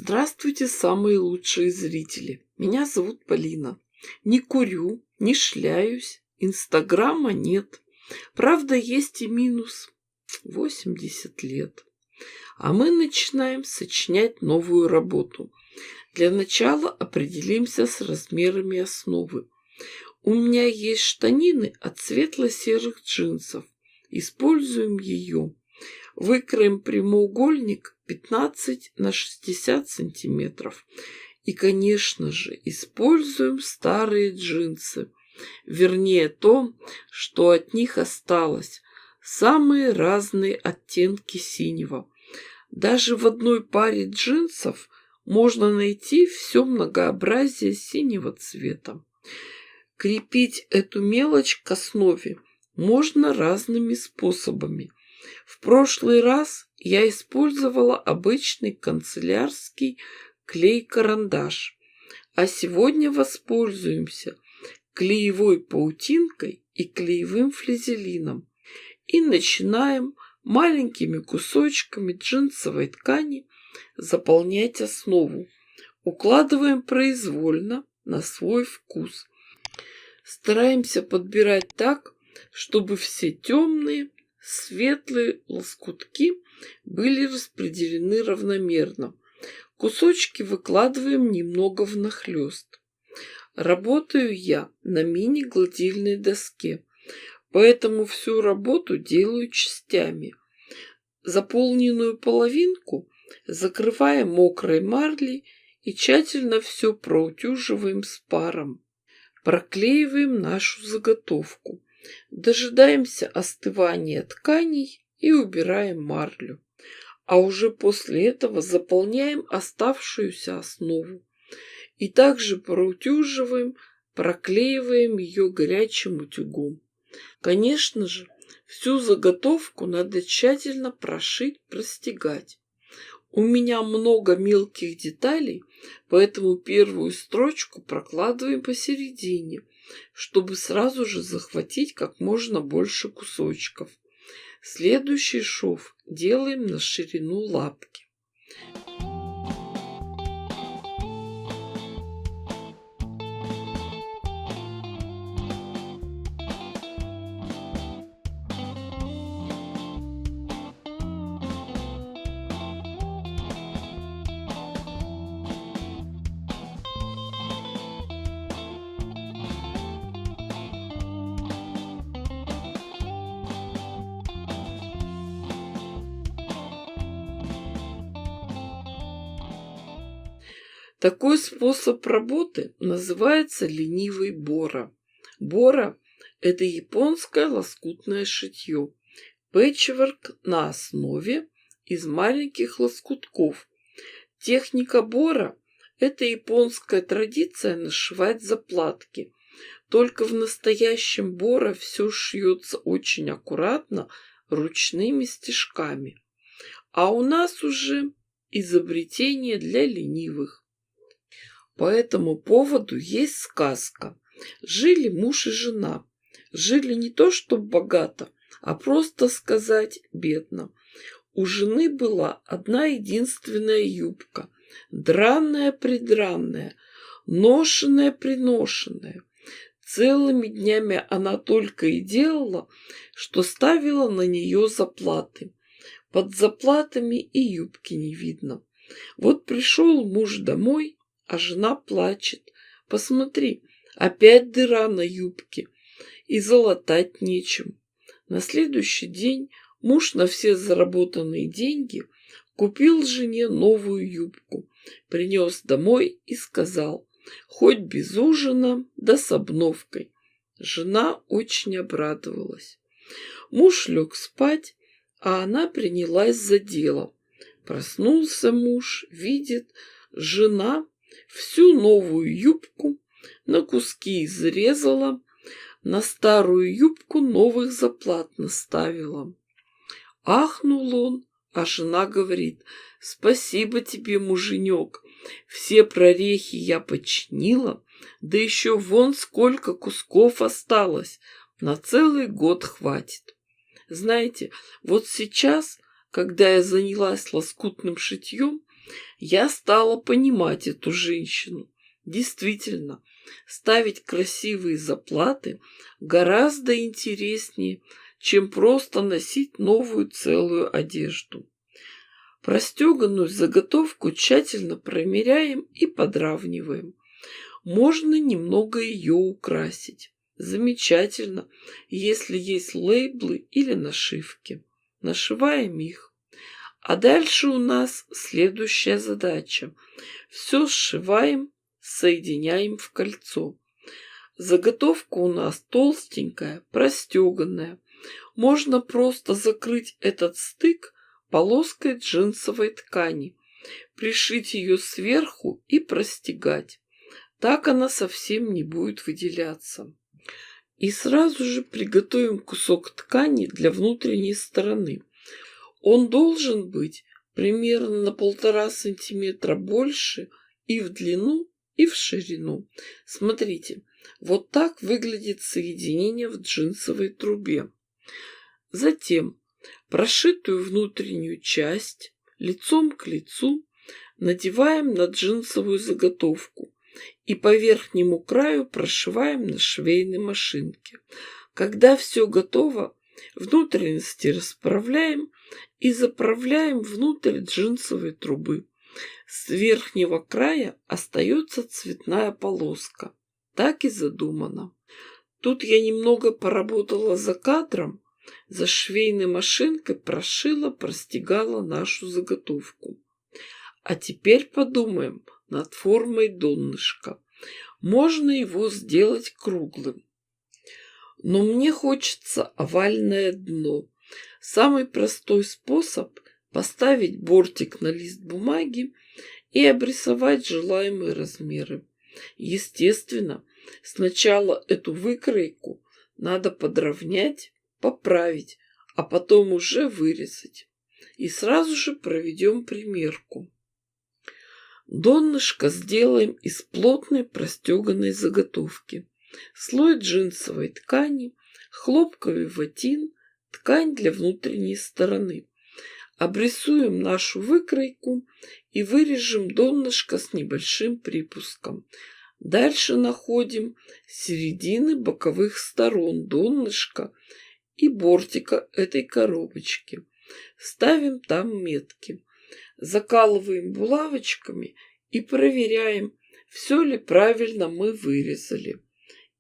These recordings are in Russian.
Здравствуйте, самые лучшие зрители. Меня зовут Полина. Не курю, не шляюсь, инстаграма нет. Правда, есть и минус. 80 лет. А мы начинаем сочинять новую работу. Для начала определимся с размерами основы. У меня есть штанины от светло-серых джинсов. Используем ее. Выкроем прямоугольник 15 на 60 сантиметров. И, конечно же, используем старые джинсы. Вернее, то, что от них осталось. Самые разные оттенки синего. Даже в одной паре джинсов можно найти все многообразие синего цвета. Крепить эту мелочь к основе можно разными способами. В прошлый раз я использовала обычный канцелярский клей-карандаш, а сегодня воспользуемся клеевой паутинкой и клеевым флизелином и начинаем маленькими кусочками джинсовой ткани заполнять основу. Укладываем произвольно на свой вкус. Стараемся подбирать так, чтобы все темные, светлые лоскутки были распределены равномерно. Кусочки выкладываем немного внахлёст. Работаю я на мини-гладильной доске, поэтому всю работу делаю частями. Заполненную половинку закрываем мокрой марлей и тщательно все проутюживаем с паром. Проклеиваем нашу заготовку. Дожидаемся остывания тканей и убираем марлю. А уже после этого заполняем оставшуюся основу. И также проутюживаем, проклеиваем ее горячим утюгом. Конечно же, всю заготовку надо тщательно прошить, простегать. У меня много мелких деталей, поэтому первую строчку прокладываем посередине, чтобы сразу же захватить как можно больше кусочков. Следующий шов делаем на ширину лапки. Такой способ работы называется ленивый бора. Бора – это японское лоскутное шитье. Пэтчворк на основе из маленьких лоскутков. Техника бора – это японская традиция нашивать заплатки. Только в настоящем бора все шьется очень аккуратно ручными стежками. А у нас уже изобретение для ленивых. По этому поводу есть сказка. Жили муж и жена. Жили не то чтобы богато, а просто сказать бедно. У жены была одна единственная юбка, драная-придранная, ношеная-приношенная. Целыми днями она только и делала, что ставила на нее заплаты. Под заплатами и юбки не видно. Вот пришел муж домой, а жена плачет. Посмотри, опять дыра на юбке, и залатать нечем. На следующий день муж на все заработанные деньги купил жене новую юбку, принес домой и сказал: хоть без ужина, да с обновкой. Жена очень обрадовалась. Муж лег спать, а она принялась за дело. Проснулся муж, видит, жена всю новую юбку на куски изрезала, на старую юбку новых заплат наставила. Ахнул он, а жена говорит: спасибо тебе, муженек, все прорехи я починила, да еще вон сколько кусков осталось, на целый год хватит. Знаете, вот сейчас, когда я занялась лоскутным шитьем, Я стала понимать эту женщину. Действительно, ставить красивые заплаты гораздо интереснее, чем просто носить новую целую одежду. Простеганную заготовку тщательно промеряем и подравниваем. Можно немного ее украсить. Замечательно, если есть лейблы или нашивки. Нашиваем их. А дальше у нас следующая задача. Все сшиваем, соединяем в кольцо. Заготовка у нас толстенькая, простеганная. Можно просто закрыть этот стык полоской джинсовой ткани, пришить ее сверху и простегать. Так она совсем не будет выделяться. И сразу же приготовим кусок ткани для внутренней стороны. Он должен быть примерно на 1,5 сантиметра больше и в длину, и в ширину. Смотрите, вот так выглядит соединение в джинсовой трубе. Затем прошитую внутреннюю часть лицом к лицу надеваем на джинсовую заготовку и по верхнему краю прошиваем на швейной машинке. Когда все готово, внутренности расправляем и заправляем внутрь джинсовой трубы. С верхнего края остается цветная полоска. Так и задумано. Тут я немного поработала за кадром, за швейной машинкой прошила, простегала нашу заготовку. А теперь подумаем над формой донышка. Можно его сделать круглым. Но мне хочется овальное дно. Самый простой способ – поставить бортик на лист бумаги и обрисовать желаемые размеры. Естественно, сначала эту выкройку надо подровнять, поправить, а потом уже вырезать. И сразу же проведем примерку. Донышко сделаем из плотной простеганной заготовки. Слой джинсовой ткани, хлопковый ватин, ткань для внутренней стороны. Обрисуем нашу выкройку и вырежем донышко с небольшим припуском. Дальше находим середины боковых сторон донышка и бортика этой коробочки. Ставим там метки. Закалываем булавочками и проверяем, все ли правильно мы вырезали.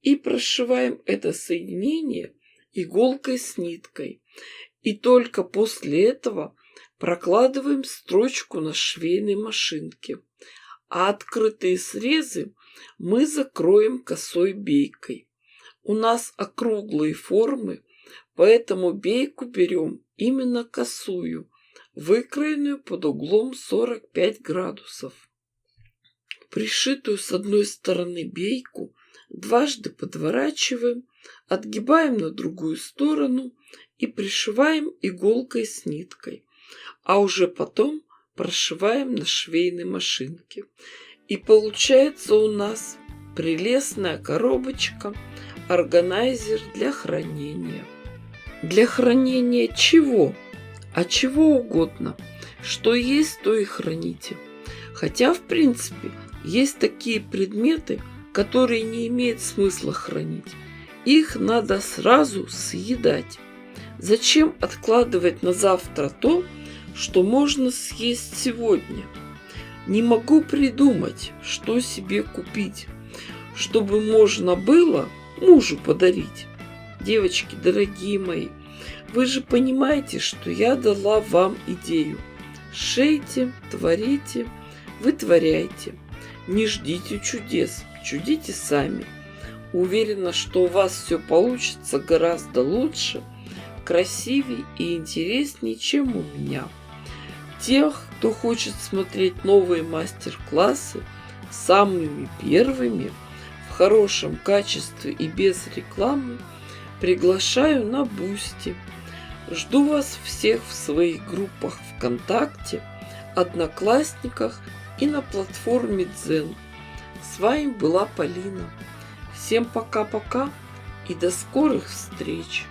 И прошиваем это соединение иголкой с ниткой. И только после этого прокладываем строчку на швейной машинке. А открытые срезы мы закроем косой бейкой. У нас округлые формы, поэтому бейку берем именно косую, выкроенную под углом 45 градусов. Пришитую с одной стороны бейку дважды подворачиваем, отгибаем на другую сторону и пришиваем иголкой с ниткой, а уже потом прошиваем на швейной машинке. И получается у нас прелестная коробочка, органайзер для хранения. Для хранения чего? А чего угодно. Что есть, то и храните. Хотя, в принципе, есть такие предметы, которые не имеет смысла хранить. Их надо сразу съедать. Зачем откладывать на завтра то, что можно съесть сегодня? Не могу придумать, что себе купить, чтобы можно было мужу подарить. Девочки, дорогие мои, вы же понимаете, что я дала вам идею. Шейте, творите, вытворяйте. Не ждите чудес, чудите сами. Уверена, что у вас все получится гораздо лучше, красивее и интереснее, чем у меня. Тех, кто хочет смотреть новые мастер-классы самыми первыми, в хорошем качестве и без рекламы, приглашаю на Бусти. Жду вас всех в своих группах ВКонтакте, Одноклассниках и на платформе Дзен. С вами была Полина. Всем пока-пока и до скорых встреч!